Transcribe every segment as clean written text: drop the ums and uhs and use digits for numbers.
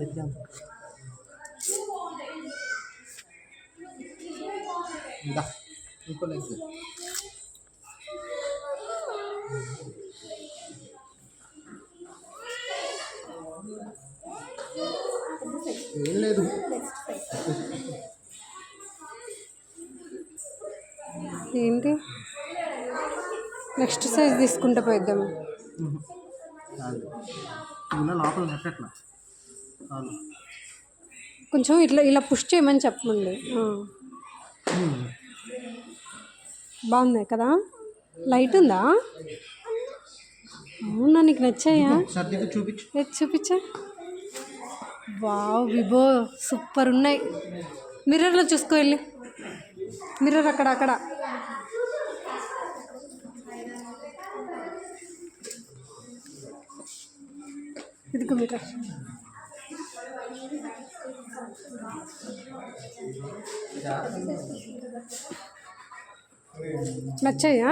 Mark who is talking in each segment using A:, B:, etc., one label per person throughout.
A: ఇద్దాం. ఇంకా ఇంకో లెగ్ ఏం లేదు.
B: ఏంటి నెక్స్ట్ సైజ్ తీసుకుంటే పోయిద్దాం.
A: ఇలా లోపల నెట్టట్లా
B: కొంచెం ఇట్లా ఇలా పుష్ చేయమని చెప్పండి. బాగున్నాయి కదా, లైట్ ఉందా? అవునా, నీకు నచ్చాయా? చూపించా. వావ్ విభో సూపర్ ఉన్నాయి. మిర్రర్లో చూసుకో వెళ్ళి, మిర్రర్ అక్కడ ఇదిగో మిర్రర్. నచ్చాయా?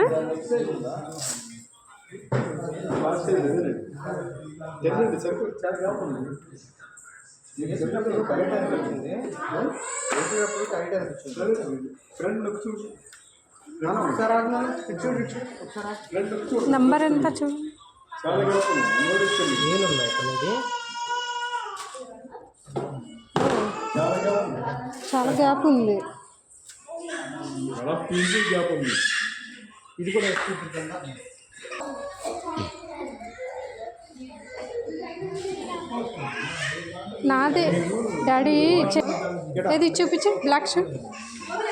B: నంబర్ ఎంత చూడు. చాలా గ్యాప్ ఉంది.
A: ఇది కూడా
B: నాదే డాడీ. ఏది చూపించు. Black shirt.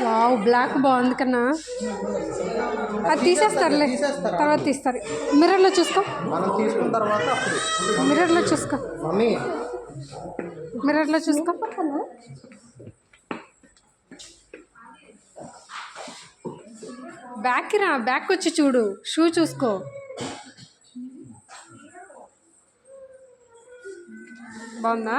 B: వావ్ బ్లాక్ బాగుంది కన్నా. అది తీసేస్తారులే, తర్వాత తీస్తారు. మిర్రర్లో చూసుకో.
A: మనం తీసుకున్న తర్వాత
B: మిర్రర్లో చూసుకో. మిర్రర్లో చూసుకో. బ్యాక్కి రా, బ్యాక్ వచ్చి చూడు. షూ చూసుకో. బాగుందా?